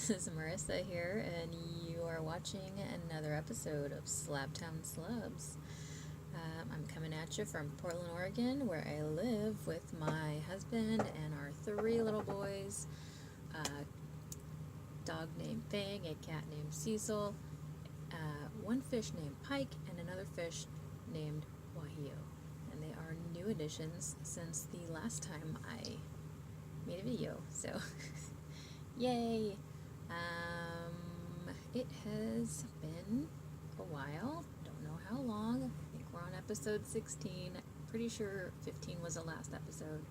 This is Marissa here, and you are watching another episode of Slabtown Slubs. I'm coming at you from Portland, Oregon, where I live with my husband and our three little boys, a dog named Fang, a cat named Cecil, one fish named Pike, and another fish named Wahio. And they are new additions since the last time I made a video, so yay! It has been a while. Don't know how long. I think we're on episode 16. Pretty sure 15 was the last episode.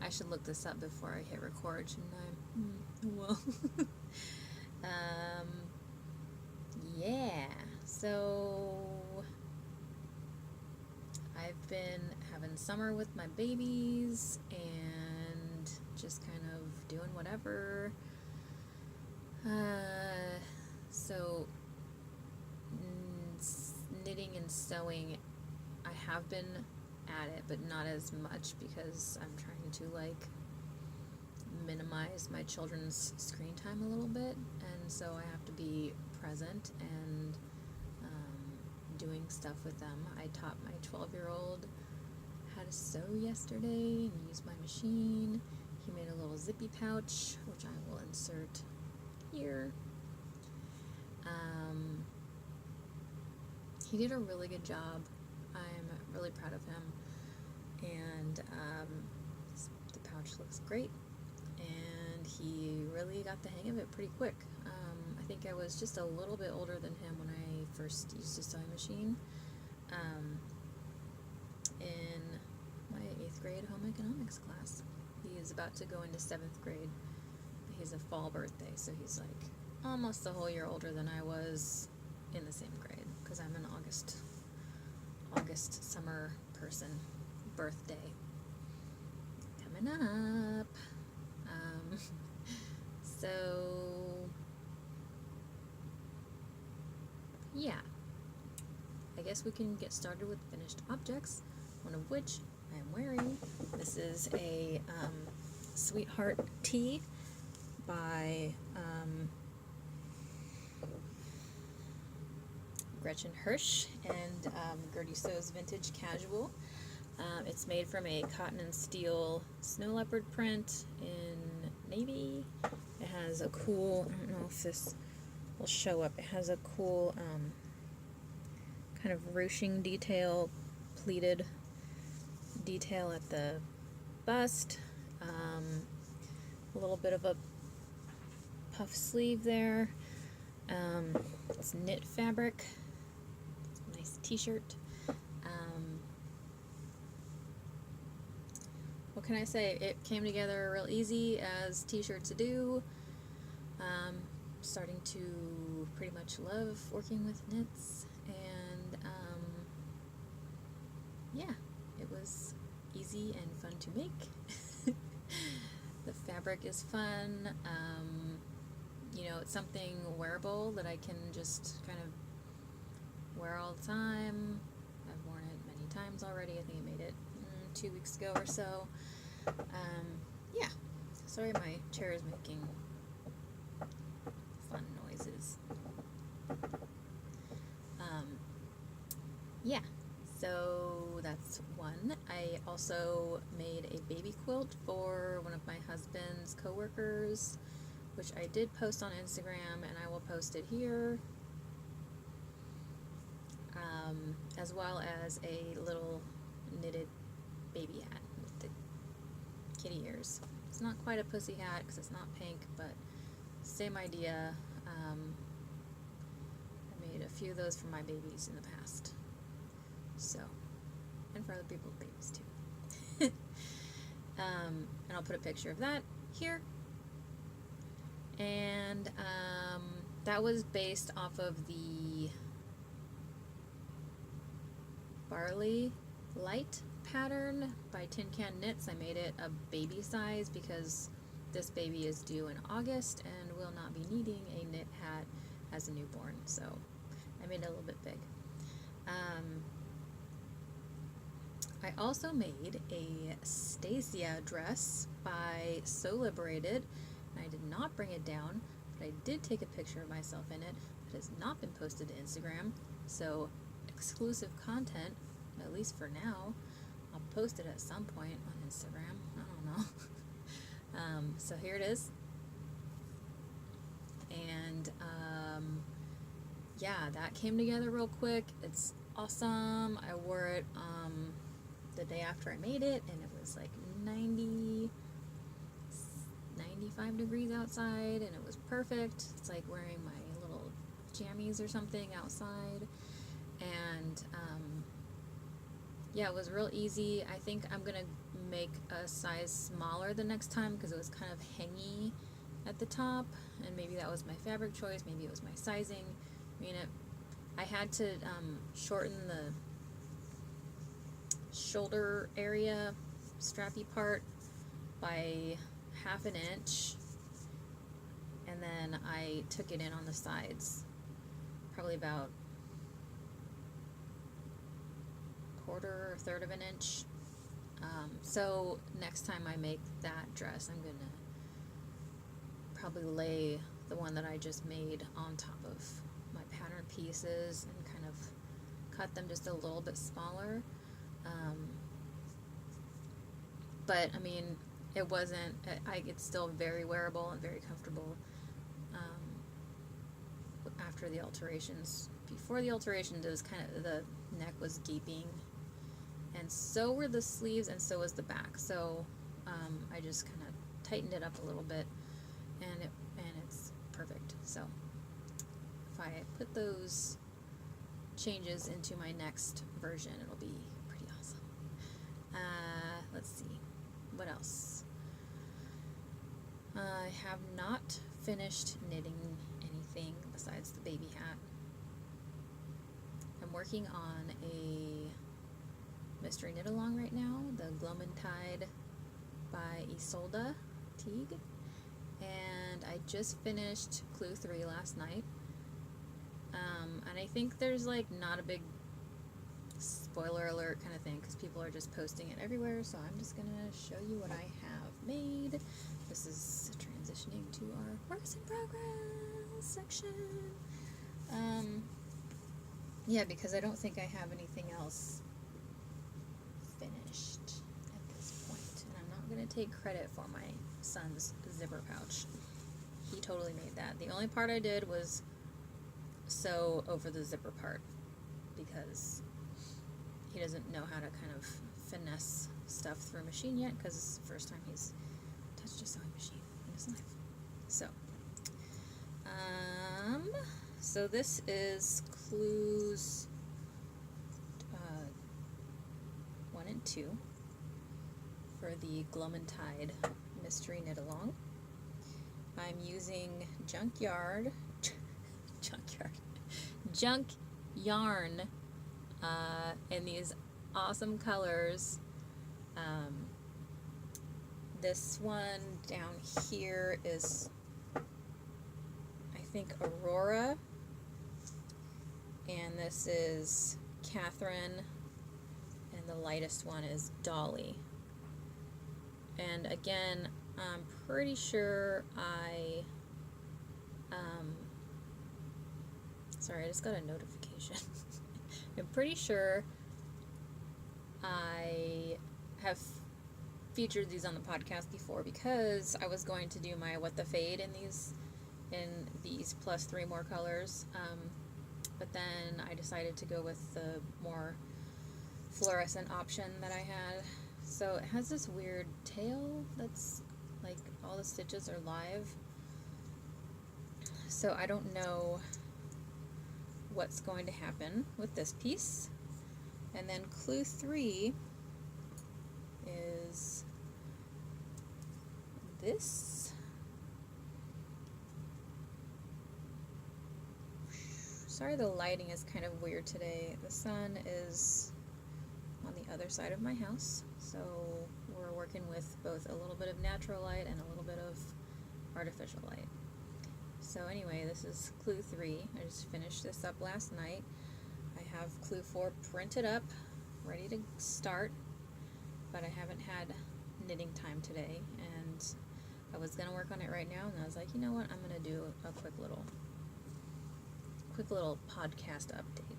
I should look this up before I hit record, shouldn't I? Well. Yeah. So I've been having summer with my babies and just kind of doing whatever. So knitting and sewing, I have been at it, but not as much because I'm trying to minimize my children's screen time a little bit, and so I have to be present and doing stuff with them. I taught my 12-year-old how to sew yesterday and use my machine. He made a little zippy pouch, which I will insert here. He did a really good job. I'm really proud of him, and the pouch looks great, and he really got the hang of it pretty quick. I think I was just a little bit older than him when I first used a sewing machine in my 8th grade home economics class. He is about to go into 7th grade. He's a fall birthday, so he's almost a whole year older than I was in the same grade, because I'm an August summer person. Birthday coming up. So yeah, I guess we can get started with finished objects, one of which I am wearing. This is a Sweetheart tee by Gretchen Hirsch and Gertie Sews Vintage Casual. It's made from a cotton and steel snow leopard print in navy. It has a cool, I don't know if this will show up, it has a cool kind of ruching detail, pleated detail at the bust, a little bit of a puff sleeve there. It's knit fabric. Nice t-shirt. What can I say? It came together real easy, as t-shirts do. Starting to pretty much love working with knits, and yeah, it was easy and fun to make. The fabric is fun. It's something wearable that I can just kind of wear all the time. I've worn it many times already. I think I made it 2 weeks ago or so. Yeah. Sorry, my chair is making fun noises. Yeah. So that's one. I also made a baby quilt for one of my husband's coworkers, which I did post on Instagram, and I will post it here, as well as a little knitted baby hat with the kitty ears. It's not quite a pussy hat because it's not pink, but same idea. I made a few of those for my babies in the past, so, and for other people's babies too. And I'll put a picture of that here. And that was based off of the Barley Light pattern by Tin Can Knits. I made it a baby size because this baby is due in August and will not be needing a knit hat as a newborn, so I made it a little bit big. I also made a Stasia dress by Sew Liberated. and I did not bring it down, but I did take a picture of myself in it that has not been posted to Instagram, so exclusive content, at least for now. I'll post it at some point on Instagram, I don't know. So here it is, and yeah, that came together real quick. It's awesome. I wore it the day after I made it, and it was like 95 degrees outside, and it was perfect. It's like wearing my little jammies or something outside, and yeah, it was real easy. I think I'm gonna make a size smaller the next time because it was kind of hangy at the top, and maybe that was my fabric choice, maybe it was my sizing. I mean, I had to shorten the shoulder area strappy part by 1/2 inch, and then I took it in on the sides probably about 1/4 or 1/3 of an inch. So next time I make that dress, I'm gonna probably lay the one that I just made on top of my pattern pieces and kind of cut them just a little bit smaller. But I mean, it wasn't, it's still very wearable and very comfortable after the alterations. Before the alterations, it was kind of, the neck was gaping, and so were the sleeves, and so was the back. So I just kind of tightened it up a little bit, and it's perfect. So if I put those changes into my next version, it'll be pretty awesome. Let's see, what else? I have not finished knitting anything besides the baby hat. I'm working on a mystery knit along right now, the Glumintide by Isolde Teague, and I just finished Clue 3 last night. And I think there's like not a big spoiler alert kind of thing because people are just posting it everywhere, so I'm just gonna show you what I have made. This is transitioning to our works in progress section. Yeah, because I don't think I have anything else finished at this point, and I'm not gonna take credit for my son's zipper pouch. He totally made that. The only part I did was sew over the zipper part because he doesn't know how to kind of finesse stuff through a machine yet, because it's the first time he's touched a sewing machine in his life. So this is Clues 1 and 2 for the Glumintide Mystery Knit Along. I'm using junk yarn in these awesome colors. This one down here is, I think, Aurora, and this is Catherine, and the lightest one is Dolly. And again, I'm pretty sure sorry, I just got a notification. I'm pretty sure I have featured these on the podcast before because I was going to do my What the Fade in these plus 3 more colors, but then I decided to go with the more fluorescent option that I had. So it has this weird tail that's like all the stitches are live, so I don't know what's going to happen with this piece. And then Clue 3 is this. Sorry, the lighting is kind of weird today. The sun is on the other side of my house, so we're working with both a little bit of natural light and a little bit of artificial light. So anyway, this is Clue 3. I just finished this up last night. I have Clue 4 printed up, ready to start, but I haven't had knitting time today, and I was gonna work on it right now, and I was like, you know what, I'm gonna do a quick little podcast update.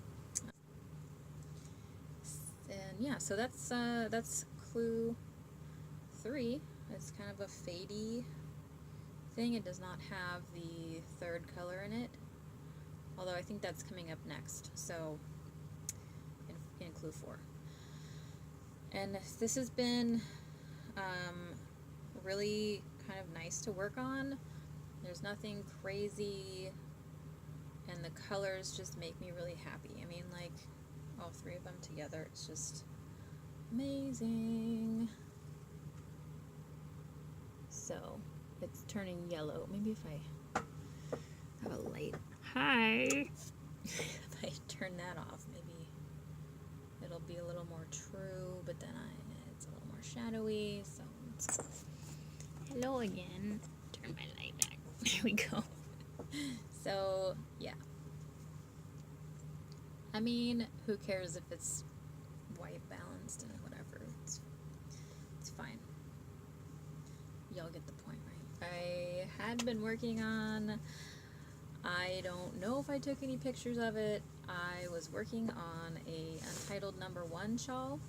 And yeah, so that's clue 3. It's kind of a fadey thing. It does not have the third color in it, although I think that's coming up next, so in clue 4. And this has been really kind of nice to work on. There's nothing crazy, and the colors just make me really happy. I mean, like, all 3 of them together, it's just amazing. So it's turning yellow. Maybe if I have a light. Hi. If I turn that off, maybe it'll be a little more true, but then it's a little more shadowy. So hello again. Turn my light back. There we go. So yeah. I mean, who cares if it's white balanced and whatever? It's fine. Y'all get the point, right? I had been working on, I don't know if I took any pictures of it. I was working on a Untitled #1 shawl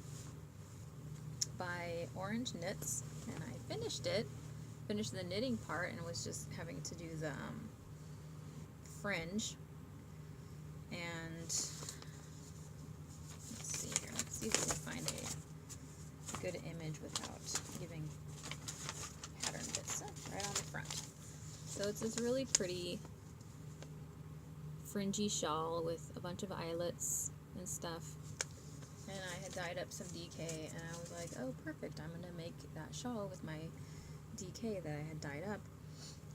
by Orange Knits, and I finished the knitting part, and was just having to do the fringe. And let's see here, let's see if we can find a good image without giving pattern bits right on the front. So it's this really pretty fringy shawl with a bunch of eyelets and stuff, and I had dyed up some DK, and I was like, oh perfect, I'm gonna make that shawl with my DK that I had dyed up.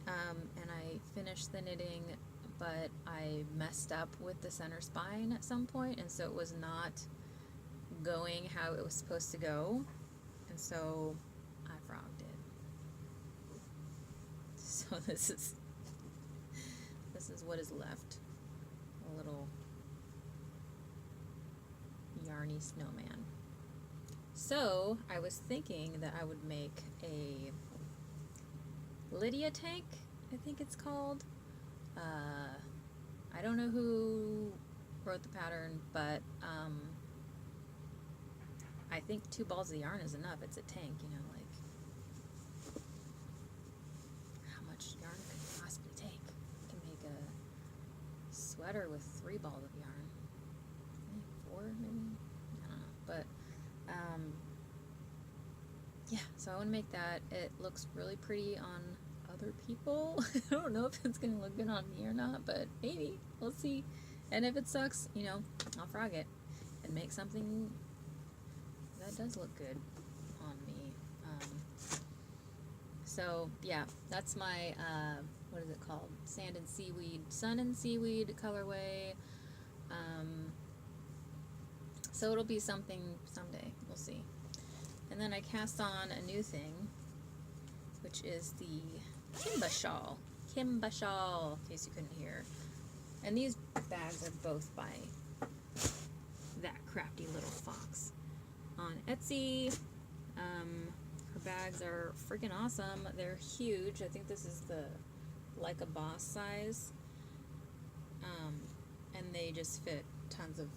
And I finished the knitting, but I messed up with the center spine at some point, and so it was not going how it was supposed to go, and so I frogged it. So this is what is left. A little yarny snowman. So I was thinking that I would make a Lydia tank, I think it's called. I don't know who wrote the pattern, but I think 2 balls of yarn is enough. It's a tank, you know, like how much yarn could it possibly take? You can make a sweater with 3 balls of yarn. I think 4 maybe? I don't know. But yeah, so I want to make that. It looks really pretty on other people. I don't know if it's going to look good on me or not, but maybe. We'll see. And if it sucks, you know, I'll frog it and make something that does look good on me. So yeah, that's my what is it called? Sun and seaweed colorway. So it'll be something someday. We'll see. And then I cast on a new thing, which is the Kimba shawl, in case you couldn't hear. And these bags are both by that crafty little fox on Etsy. Her bags are freaking awesome. They're huge. I think this is the Like a Boss size. And they just fit tons of,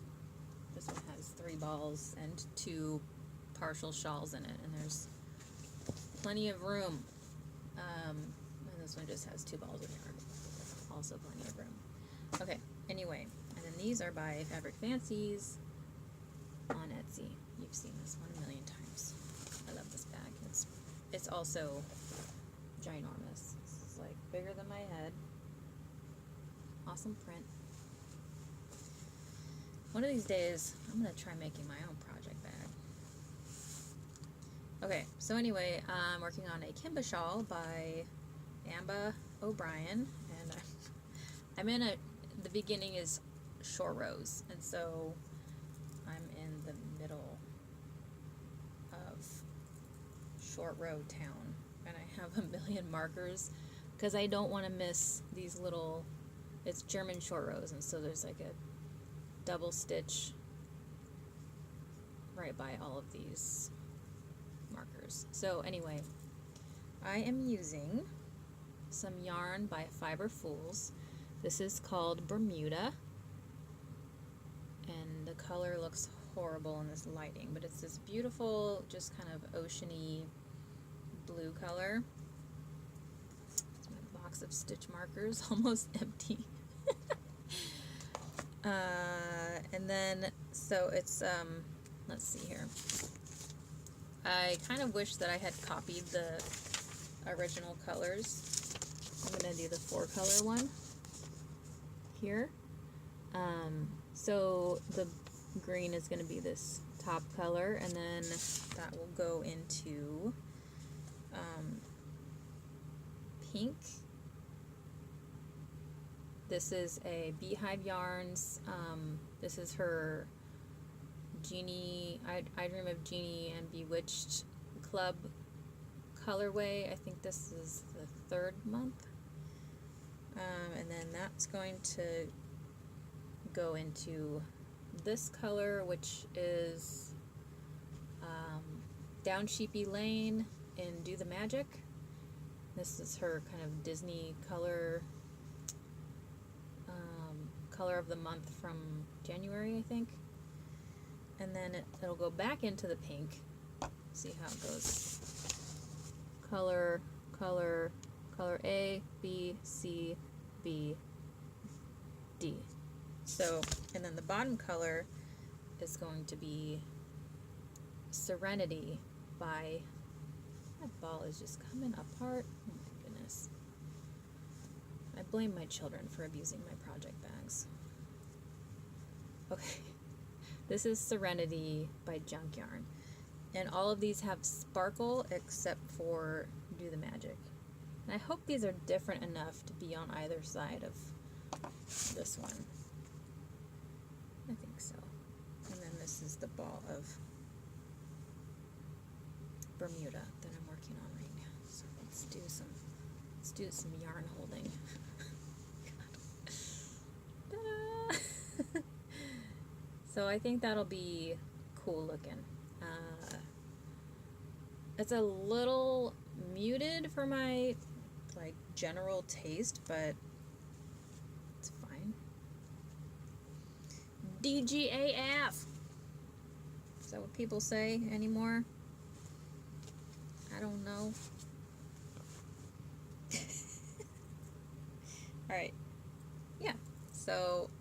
this one has 3 balls and 2 partial shawls in it, and there's plenty of room. And this one just has 2 balls of yarn. Also plenty of room. Okay, anyway, and then these are by Fabric Fancies on Etsy. You've seen this one a million times. I love this bag. It's also ginormous. This is like bigger than my head. Awesome print. One of these days, I'm gonna try making my own project bag. Okay, so anyway, I'm working on a Kimba shawl by Amba O'Brien, and I'm in the beginning is short rows, and so I'm in the middle of short row town, and I have a million markers because I don't want to miss these little, it's German short rows, and so there's like a double stitch right by all of these markers. So anyway, I am using some yarn by Fiber Fools. This is called Bermuda, and the color looks horrible in this lighting, but it's this beautiful, just kind of oceany blue color. It's my box of stitch markers, almost empty. And then, so it's, let's see here. I kind of wish that I had copied the original colors. I'm going to do the 4-color one here. So the green is going to be this top color, and then that will go into pink. This is a Beehive Yarns. This is her Genie, I Dream of Genie and Bewitched Club colorway. I think this is the 3rd month. And then that's going to go into this color, which is Down Sheepy Lane in Do the Magic. This is her kind of Disney color color of the month from January, I think. And then it'll go back into the pink. See how it goes. Color, color, color A, B, C, B, D. So, and then the bottom color is going to be Serenity by, that ball is just coming apart. Oh my goodness. I blame my children for abusing my project bags. Okay. This is Serenity by Junk Yarn. And all of these have sparkle except for Do the Magic. And I hope these are different enough to be on either side of this one. I think so. And then this is the ball of Bermuda that I'm working on right now. So let's do some yarn holding. Ta-da! So I think that'll be cool looking. It's a little muted for my like general taste, but it's fine. DGAF. Is that what people say anymore? I don't know. Alright. Yeah. So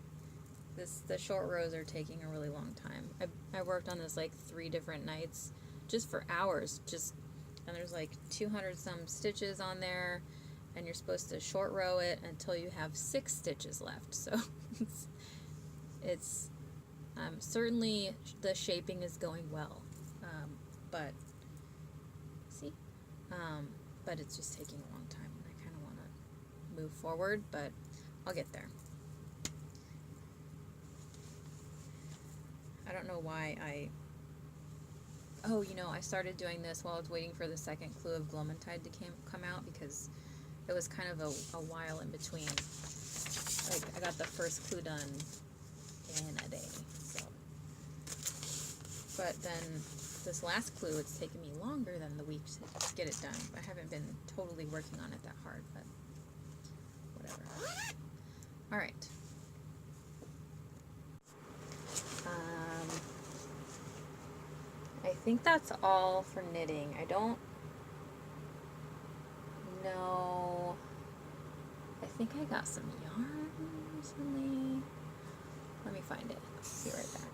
the short rows are taking a really long time. I worked on this like 3 different nights, just for hours, and there's like 200 some stitches on there, and you're supposed to short row it until you have 6 stitches left. So it's certainly the shaping is going well, but see, but it's just taking a long time, and I kind of want to move forward, but I'll get there. I don't know why oh, you know, I started doing this while I was waiting for the 2nd clue of Glowmantide to come out, because it was kind of a while in between. Like, I got the first clue done in a day, so. But then this last clue, it's taken me longer than the week to get it done. I haven't been totally working on it that hard, but whatever. Alright. I think that's all for knitting. I don't know. I think I got some yarn recently. Let me find it. Be right back.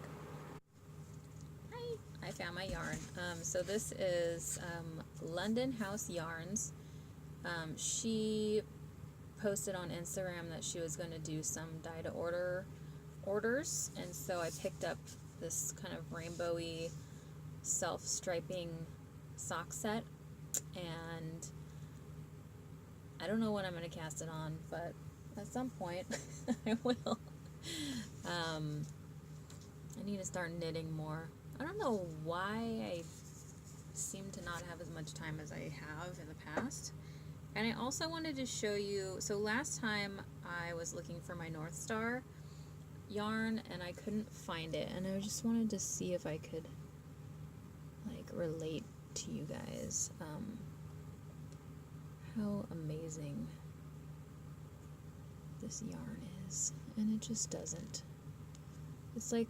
Hi. I found my yarn. So this is London House Yarns. She posted on Instagram that she was going to do some dye-to-order orders, and so I picked up this kind of rainbowy self-striping sock set, and I don't know when I'm going to cast it on, but at some point I will. I need to start knitting more. I don't know why I seem to not have as much time as I have in the past. And I also wanted to show you, so last time I was looking for my North Star yarn and I couldn't find it, and I just wanted to see if I could like relate to you guys. how amazing this yarn is, and it just doesn't. It's like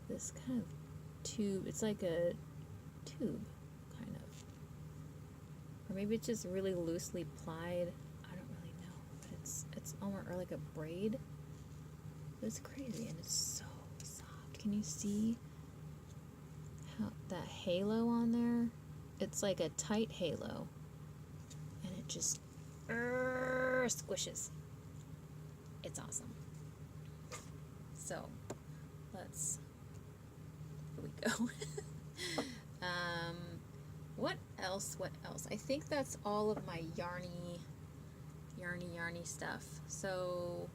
this kind of tube. It's like a tube, kind of, or maybe it's just really loosely plied. I don't really know, but it's almost, or like a braid. But it's crazy, and it's so soft. Can you see how that halo on there? It's like a tight halo, and it just squishes. It's awesome. So let's, here we go. What else? I think that's all of my yarny stuff. So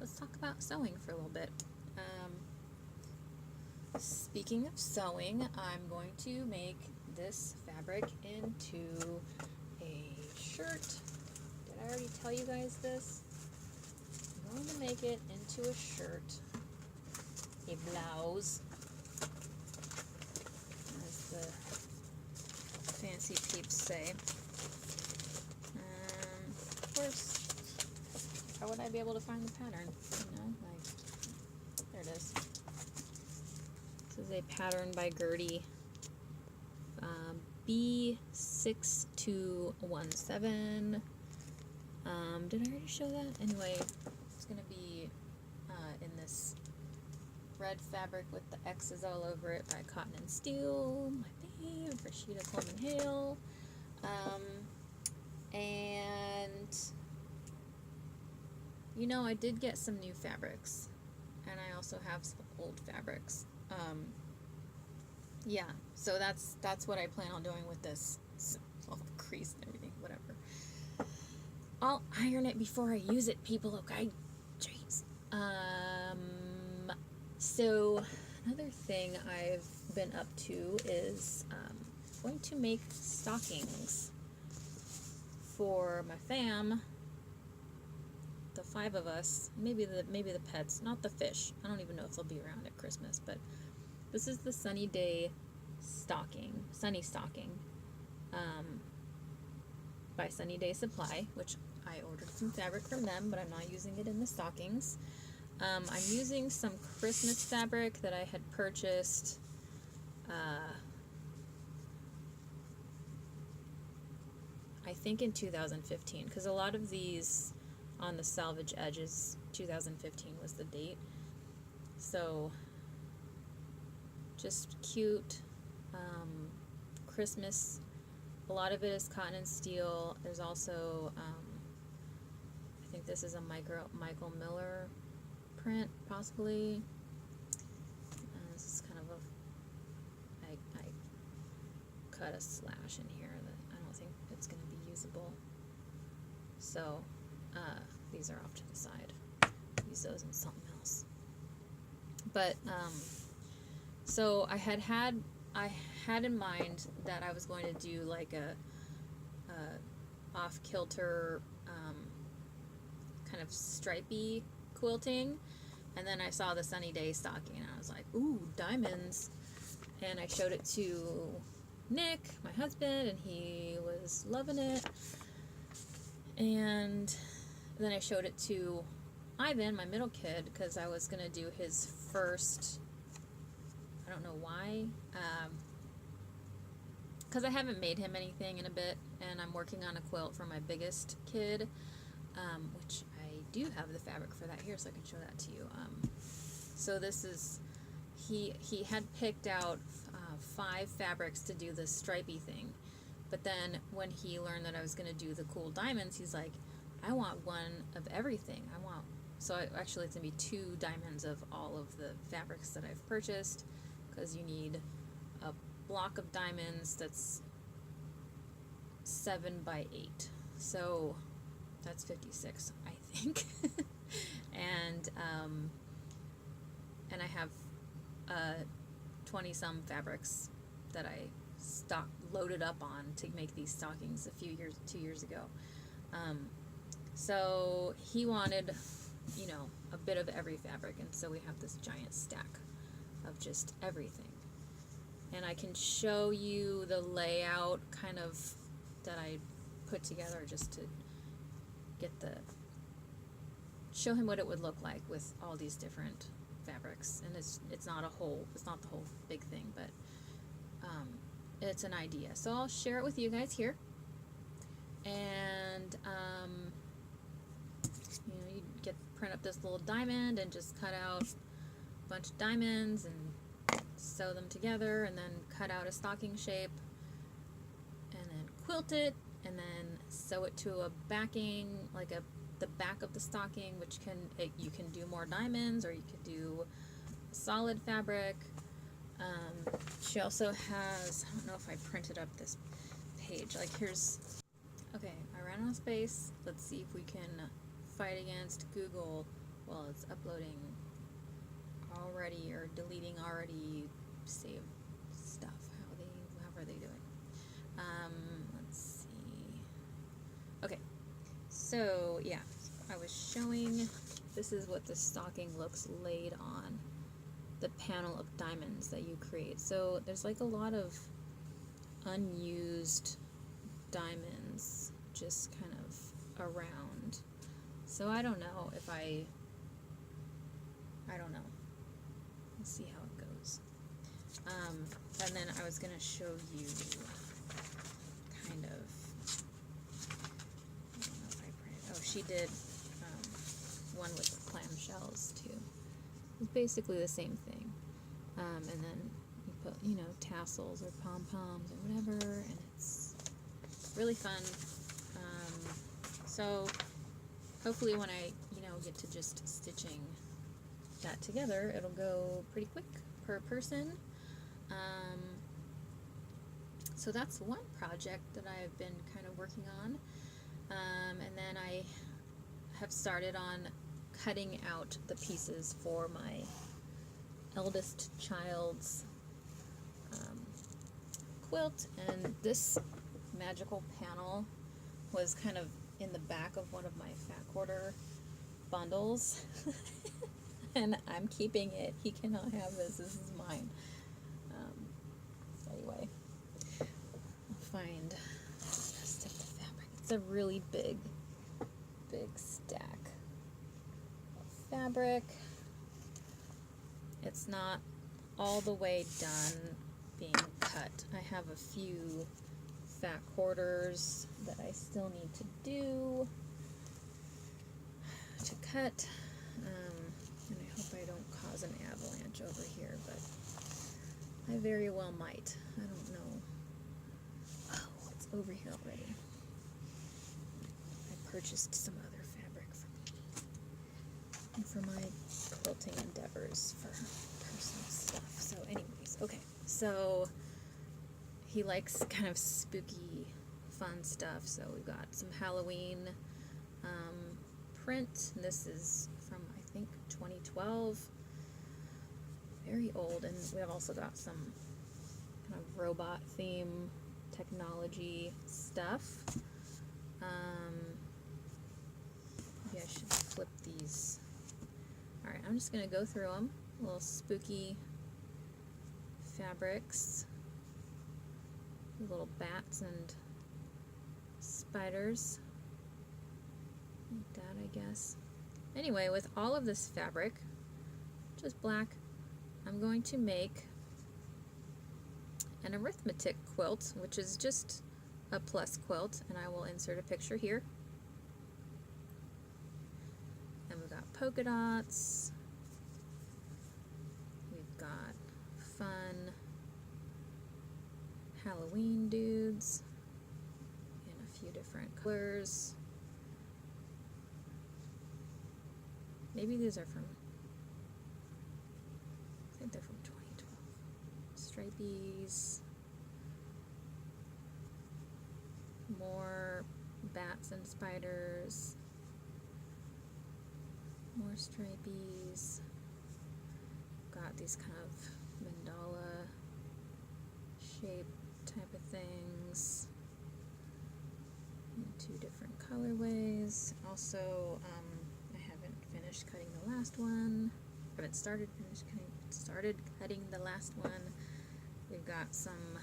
let's talk about sewing for a little bit. Speaking of sewing, I'm going to make this fabric into a shirt. Did I already tell you guys this? I'm going to make it into a shirt, a blouse, as the fancy peeps say. Of course, how would I be able to find the pattern? You know, like, there it is. This is a pattern by Gertie, B6217. Did I already show that? Anyway, it's going to be in this red fabric with the X's all over it by Cotton and Steel, my fave, Rashida Coleman Hale. And, you know, I did get some new fabrics, and I also have some old fabrics. Yeah, so that's what I plan on doing with this. It's all creased and everything, whatever. I'll iron it before I use it, people, okay? Jeez. So another thing I've been up to is going to make stockings for my fam, the 5 of us, maybe the pets, not the fish. I don't even know if they'll be around at Christmas, but this is the Sunny Day stocking, Sunny Stocking, by Sunny Day Supply, which I ordered some fabric from them, but I'm not using it in the stockings. I'm using some Christmas fabric that I had purchased I think in 2015, because a lot of these on the salvage edges, 2015 was the date. So just cute Christmas. A lot of it is Cotton and Steel. There's also I think this is a Michael Miller print, possibly. This is kind of a, I cut a slash in here that I don't think it's going to be usable. So these are off to the side. Use those in something else. But so I had in mind that I was going to do like a off-kilter kind of stripy quilting, and then I saw the Sunny Day stocking and I was like, ooh, diamonds. And I showed it to Nick, my husband, and he was loving it. And then I showed it to Ivan, my middle kid, because I was gonna do his first, I don't know why, because I haven't made him anything in a bit, and I'm working on a quilt for my biggest kid, which I do have the fabric for that here, so I can show that to you. So this is, he had picked out 5 fabrics to do the stripy thing, but then when he learned that I was going to do the cool diamonds, he's like, I want one of everything. So actually it's going to be 2 diamonds of all of the fabrics that I've purchased, because you need a block of diamonds that's 7 by 8. So that's 56, I think. And I have 20-some fabrics that I loaded up on to make these stockings 2 years ago. So he wanted, you know, a bit of every fabric, and so we have this giant stack of just everything. and I can show you the layout kind of that I put together just to get show him what it would look like with all these different fabrics. And it's not the whole big thing, but it's an idea. So I'll share it with you guys here. And you print up this little diamond and just cut out a bunch of diamonds and sew them together, and then cut out a stocking shape, and then quilt it, and then sew it to a backing, like the back of the stocking, which you can do more diamonds, or you could do solid fabric. She also has, I don't know if I printed up this page, like here's, okay, I ran out of space. Let's see if we can fight against Google while it's uploading already or deleting already saved stuff. How are they doing? Let's see. Okay, so yeah, I was showing, this is what the stocking looks laid on the panel of diamonds that you create. So there's like a lot of unused diamonds just kind of around. So I don't know if I don't know. Let's see how it goes. And then I was gonna show you kind of, I don't know if I printed, oh, she did one with the clamshells too. It's basically the same thing. And then you put, tassels or pom-poms or whatever, and it's really fun. So hopefully when I, get to just stitching that together, it'll go pretty quick per person. So that's one project that I've been kind of working on. And then I have started on cutting out the pieces for my eldest child's quilt, and this magical panel was kind of in the back of one of my fat quarter bundles. And I'm keeping it. He cannot have this. This is mine. Anyway, I'll find the rest of the fabric. It's a really big stack of fabric. It's not all the way done being cut. I have a few fat quarters that I still need to do to cut. And I hope I don't cause an avalanche over here, but I very well might. I don't know. Oh, it's over here already. I purchased some other fabric for me and for my quilting endeavors for personal stuff. So anyways, okay. So he likes kind of spooky, fun stuff. So we've got some Halloween print. This is from, I think, 2012. Very old. And we have also got some kind of robot theme technology stuff. Maybe I should flip these. Alright, I'm just going to go through them. Little spooky fabrics. Little bats and spiders. Like that, I guess. Anyway, with all of this fabric, just black, I'm going to make an arithmetic quilt, which is just a plus quilt, and I will insert a picture here. And we've got polka dots. We've got fun Halloween dudes in a few different colors. Maybe these are from, I think they're from 2012. Stripies. More bats and spiders. More stripies. Got these kind of mandala shape type of things in two different colorways. Also, I haven't finished cutting the last one. I haven't started cutting the last one. We've got some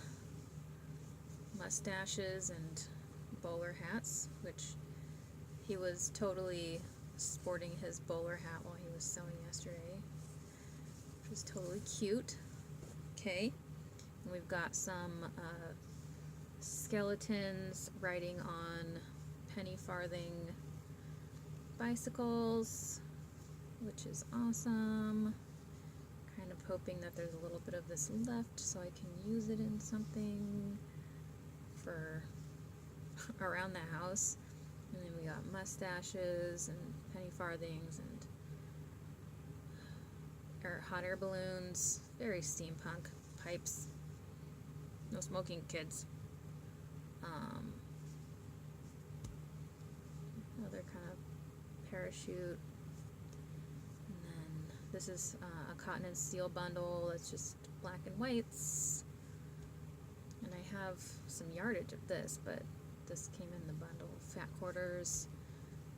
mustaches and bowler hats, which he was totally sporting his bowler hat while he was sewing yesterday, which was totally cute. Okay, and we've got some skeletons riding on penny farthing bicycles, which is awesome. Kind of hoping that there's a little bit of this left so I can use it in something for around the house. And then we got mustaches and penny farthings and hot air balloons, very steampunk pipes. No smoking, kids. Another kind of parachute. And then this is a cotton and steel bundle. It's just black and whites. And I have some yardage of this, but this came in the bundle. Fat quarters,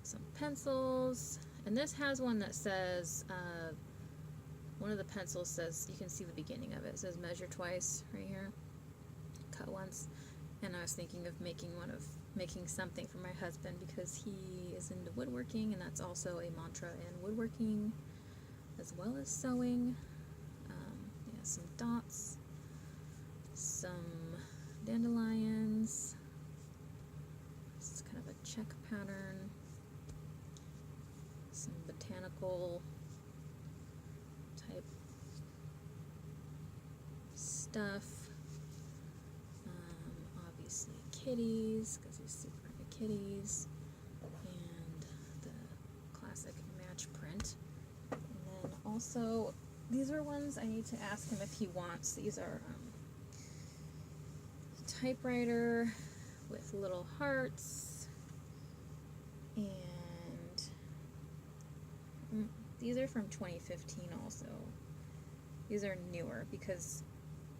some pencils, and this has one that says, one of the pencils says, you can see the beginning of it. It says measure twice right here, cut once. And I was thinking of making something for my husband because he is into woodworking, and that's also a mantra in woodworking as well as sewing. Yeah, some dots, some dandelions. This is kind of a check pattern. Some botanical type stuff. Obviously kitties, because he's super into kitties. And the classic match print. And then also, these are ones I need to ask him if he wants. These are typewriter with little hearts, and these are from 2015 also. These are newer because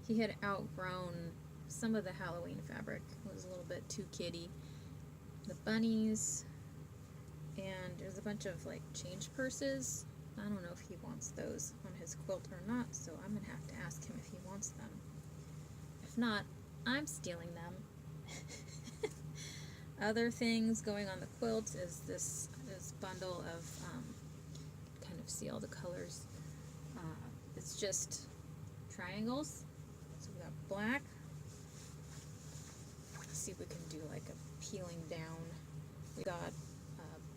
he had outgrown some of the Halloween fabric. It was a little bit too kiddie. The bunnies, and there's a bunch of like change purses. I don't know if he wants those on his quilt or not, so I'm gonna have to ask him if he wants them. If not, I'm stealing them. Other things going on the quilt is this bundle of, kind of see all the colors. It's just triangles. So we got black. Let's see if we can do like a peeling down. We got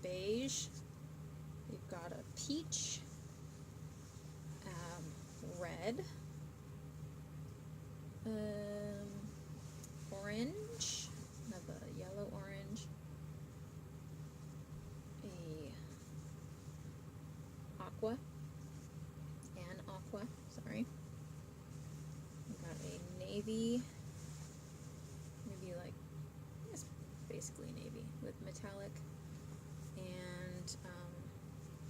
beige. We've got a peach. Red. Orange. Another yellow orange. A aqua. Sorry. We got a navy. Maybe like, it's basically navy with metallic. And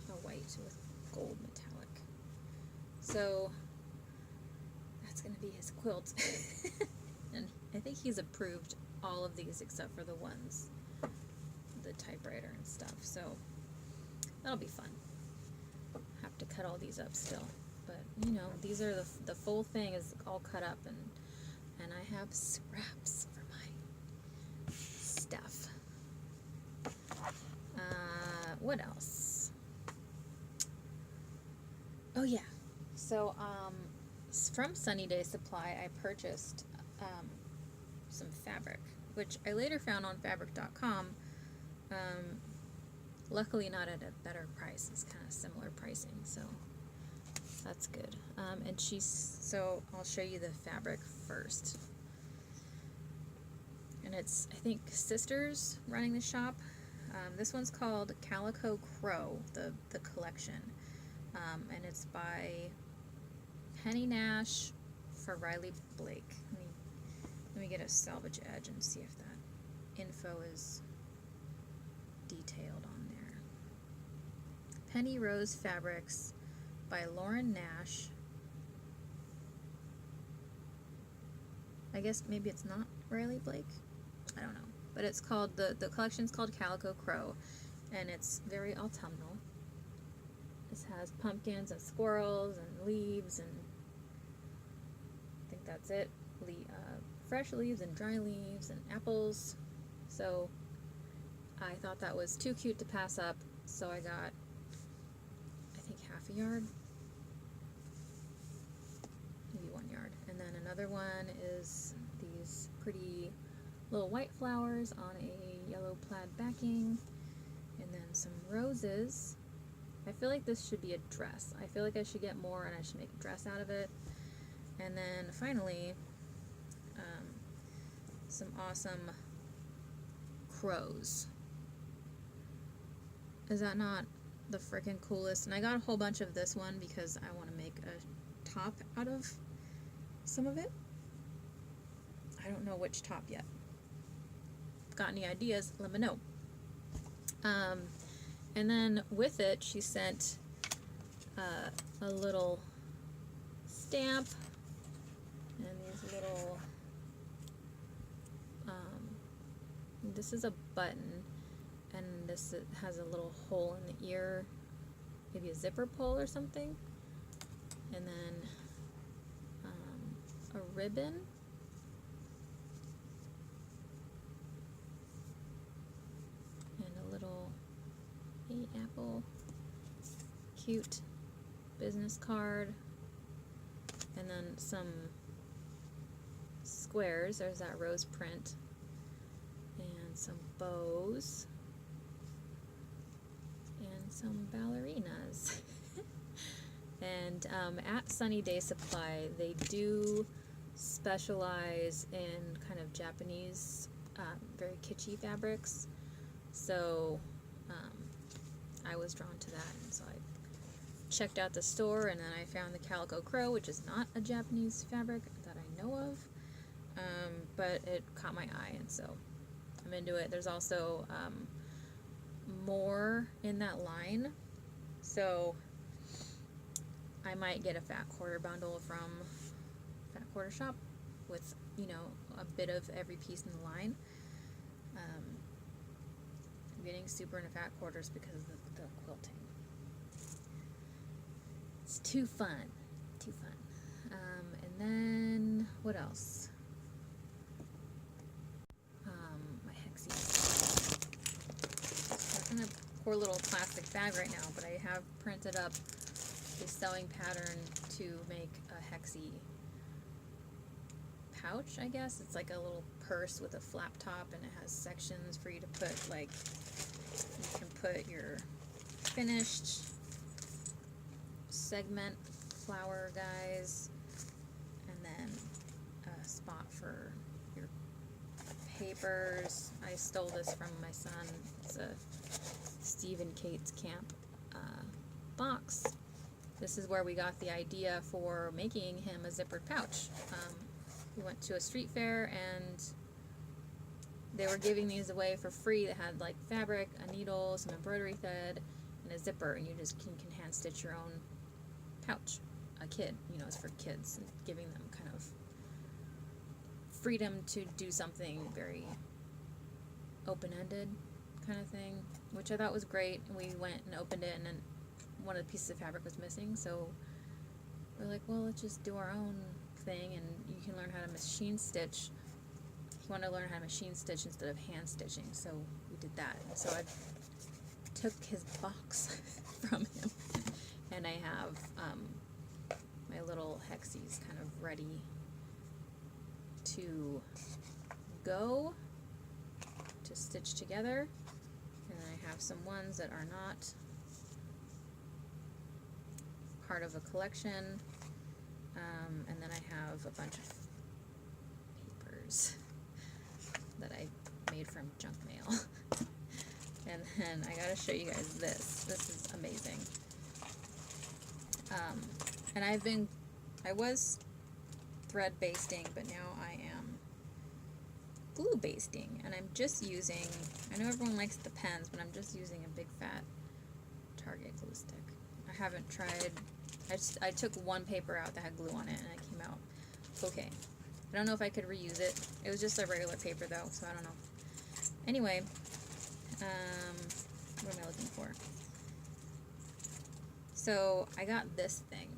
a white with gold metallic. So that's going to be his quilt. And I think he's approved all of these except for the ones, the typewriter and stuff. So that'll be fun. Have to cut all these up still. But, you know, these are the full thing is all cut up, and I have scraps for my stuff. What else? Oh yeah, so from Sunny Day Supply I purchased some fabric, which I later found on fabric.com. Luckily not at a better price. It's kind of similar pricing, so that's good. And so I'll show you the fabric first. And it's, I think, sisters running the shop. This one's called Calico Crow, the collection. And it's by Penny Nash for Riley Blake. Let me get a salvage edge and see if that info is detailed on there. Penny Rose Fabrics by Lauren Nash. I guess maybe it's not Riley Blake. I don't know. But it's called, the collection's called Calico Crow, and it's very autumnal. This has pumpkins and squirrels and leaves, and I think that's it. Fresh leaves and dry leaves and apples. So I thought that was too cute to pass up, so I got, I think, half a yard, maybe 1 yard. And then another one is these pretty little white flowers on a yellow plaid backing, and then some roses. I feel like this should be a dress. I feel like I should get more and I should make a dress out of it. And then finally, some awesome crows. Is that not the freaking coolest? And I got a whole bunch of this one because I want to make a top out of some of it. I don't know which top yet. Got any ideas? Let me know. And then with it, she sent a little stamp and these little, this is a button, and this has a little hole in the ear, maybe a zipper pull or something, and then a ribbon, and a little apple, cute business card, and then some squares. There's that rose print, and some bows, and some ballerinas. And at Sunny Day Supply, they do specialize in kind of Japanese, very kitschy fabrics. So I was drawn to that, and so I checked out the store, and then I found the Calico Crow, which is not a Japanese fabric that I know of, but it caught my eye, and so I'm into it. There's also more in that line, so I might get a fat quarter bundle from Fat Quarter Shop with, you know, a bit of every piece in the line. I'm getting super into fat quarters because of the quilting. It's too fun. Too fun. And then, what else? My Hexies. I'm in a poor little plastic bag right now, but I have printed up this sewing pattern to make a Hexie pouch, I guess. It's like a little purse with a flap top, and it has sections for you to put, like, you can put your finished segment flower guys, and then a spot for your papers. I stole this from my son. It's a Steve and Kate's Camp box. This is where we got the idea for making him a zippered pouch. We went to a street fair, and they were giving these away for free. That had like fabric, a needle, some embroidery thread, and a zipper, and you just can hand stitch your own pouch. A kid, you know, it's for kids, and giving them kind of freedom to do something very open-ended kind of thing, which I thought was great. And we went and opened it, and then one of the pieces of fabric was missing, so we're like, well, let's just do our own thing, and you can learn how to machine stitch. He wanted to learn how to machine stitch instead of hand stitching, so we did that. And so I took his box from him, and I have my little Hexies kind of ready to go to stitch together. And then I have some ones that are not part of a collection, and then I have a bunch of papers that I made from junk mail. And then I gotta show you guys this. This is amazing. And I was thread basting, but now I am glue basting, and I'm just using, I know everyone likes the pens, but I'm just using a big fat Target glue stick. I haven't tried, I took one paper out that had glue on it, and it came out okay. I don't know if I could reuse it. It was just a regular paper though, so I don't know. Anyway, what am I looking for? So I got this thing.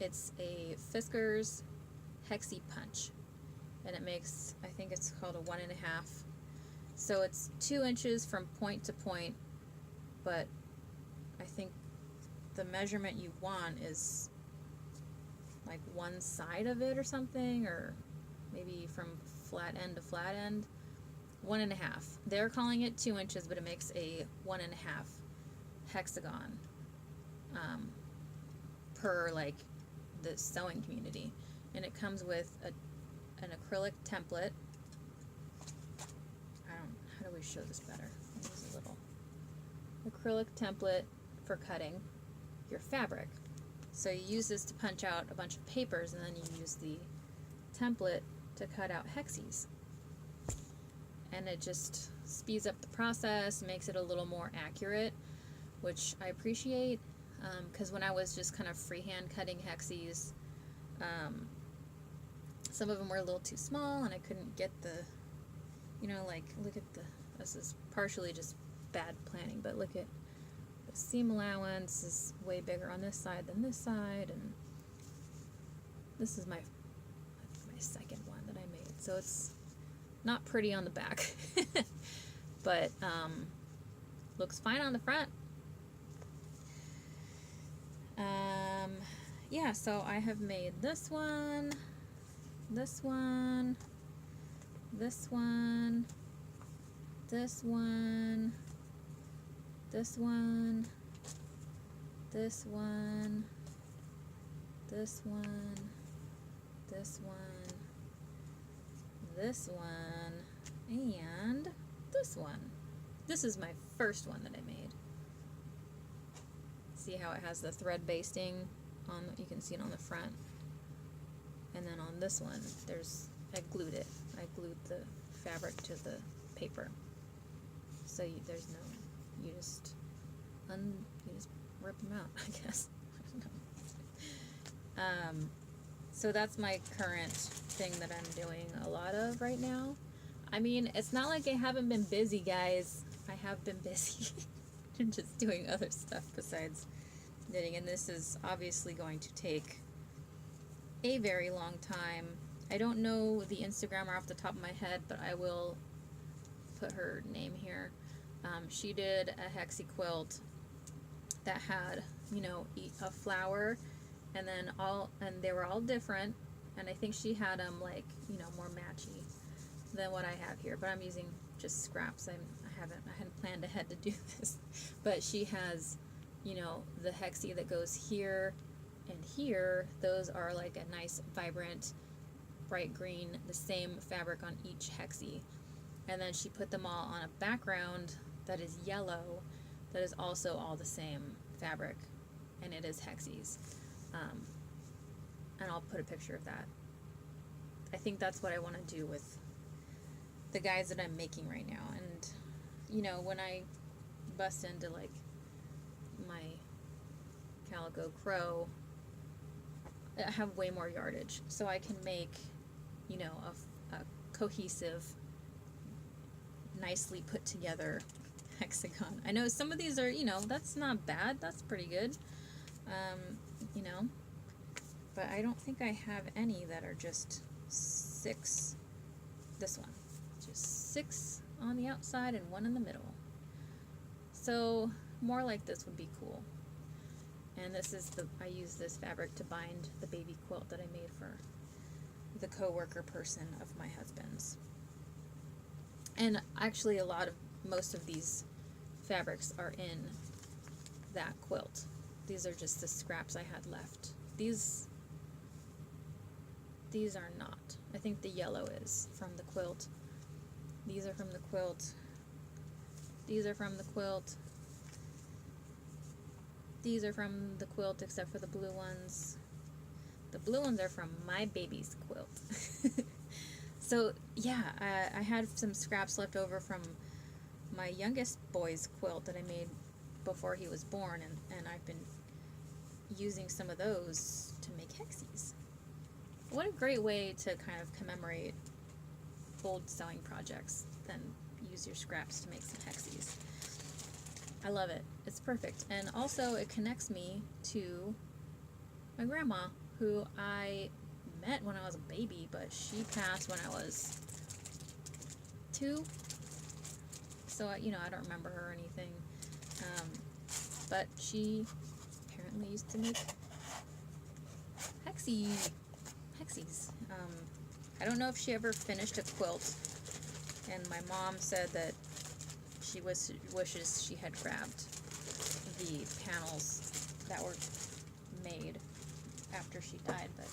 It's a Fisker's Hexie Punch, and it makes, I think it's called a 1.5. So it's 2 inches from point to point, but I think the measurement you want is like one side of it or something, or maybe from flat end to flat end. 1.5. They're calling it 2 inches, but it makes a 1.5 hexagon per like the sewing community, and it comes with an acrylic template. How do we show this better? Use a little acrylic template for cutting your fabric. So you use this to punch out a bunch of papers, and then you use the template to cut out hexies. And it just speeds up the process, makes it a little more accurate, which I appreciate, because when I was just kind of freehand cutting hexies, some of them were a little too small, and I couldn't get the, like, look at this is partially just bad planning, but look at the seam allowance is way bigger on this side than this side, and this is my second one that I made, so it's not pretty on the back, but looks fine on the front. Yeah, so I have made this one, this one, this one, this one, this one, this one, this one, this one, this one, and this one. This is my first one that I made. See how it has the thread basting on, you can see it on the front. And then on this one, I glued it. I glued the fabric to the paper. So there's no, you just rip them out, I guess. I don't know. So that's my current thing that I'm doing a lot of right now. I mean, it's not like I haven't been busy, guys. I have been busy. I'm just doing other stuff besides knitting, and this is obviously going to take a very long time. I don't know the Instagrammer off the top of my head, but I will put her name here. She did a hexie quilt that had, a flower, and then they were all different, and I think she had them like, more matchy than what I have here, but I'm using just scraps. I hadn't planned ahead to do this, but she has, the hexie that goes here and here. Those are like a nice vibrant bright green, the same fabric on each hexie, and then she put them all on a background that is yellow, that is also all the same fabric, and it is hexies. And I'll put a picture of that. I think that's what I want to do with the guys that I'm making right now. And when I bust into like my Calico Crow, I have way more yardage, so I can make a cohesive, nicely put together hexagon. I know some of these are, that's not bad, that's pretty good, but I don't think I have any that are just 6. This one, just 6 on the outside and 1 in the middle. So more like this would be cool. And this is I use this fabric to bind the baby quilt that I made for the co-worker person of my husband's. And actually most of these fabrics are in that quilt. These are just the scraps I had left. These are not. I think the yellow is from the quilt. These are from the quilt. These are from the quilt. These are from the quilt except for the blue ones. The blue ones are from my baby's quilt. So yeah, I had some scraps left over from my youngest boy's quilt that I made before he was born, and I've been using some of those to make hexies. What a great way to kind of commemorate old sewing projects, then use your scraps to make some hexies. I love it. It's perfect. And also it connects me to my grandma, who I met when I was a baby, but she passed when I was 2. So, I don't remember her or anything. But she apparently used to make hexies. I don't know if she ever finished a quilt, and my mom said that she wishes she had grabbed the panels that were made after she died, but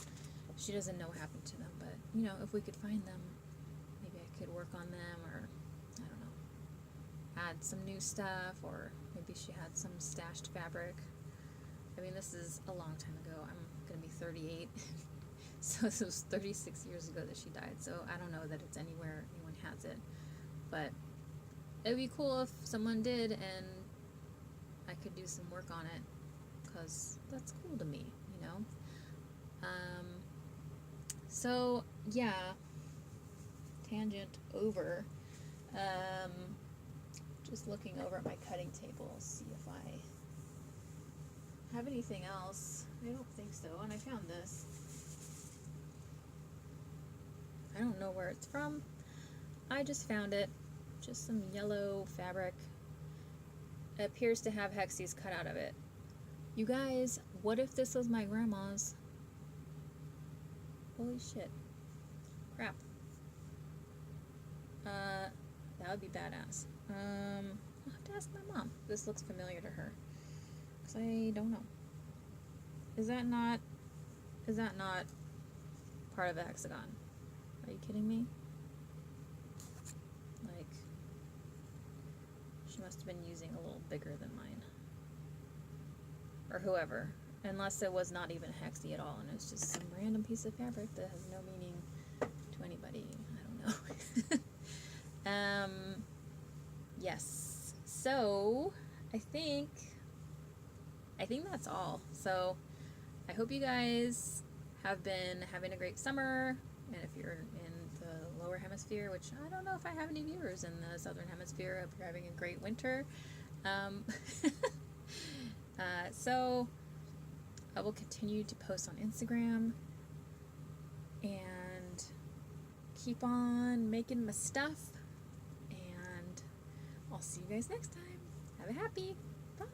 she doesn't know what happened to them. But, if we could find them, maybe I could work on them, or, I don't know, add some new stuff, or maybe she had some stashed fabric. I mean, this is a long time ago. I'm going to be 38. So this was 36 years ago that she died. So I don't know that it's anywhere anyone has it. But it would be cool if someone did and I could do some work on it. Because that's cool to me, So, yeah. Tangent over. Just looking over at my cutting table, see if I have anything else. I don't think so. And I found this. I don't know where it's from. I just found it. Just some yellow fabric. It appears to have hexies cut out of it. You guys, what if this was my grandma's? Holy shit. Crap. That would be badass. I'll have to ask my mom. This looks familiar to her. Because I don't know. Is that not part of a hexagon? Are you kidding me? Like, she must have been using a little bigger than mine. Or whoever. Unless it was not even hexy at all and it's just some random piece of fabric that has no meaning to anybody. I don't know. Yes. So, I think that's all. So, I hope you guys have been having a great summer. And if you're in the lower hemisphere, which I don't know if I have any viewers in the southern hemisphere, I hope you're having a great winter. So I will continue to post on Instagram and keep on making my stuff. And I'll see you guys next time. Have a happy. Bye.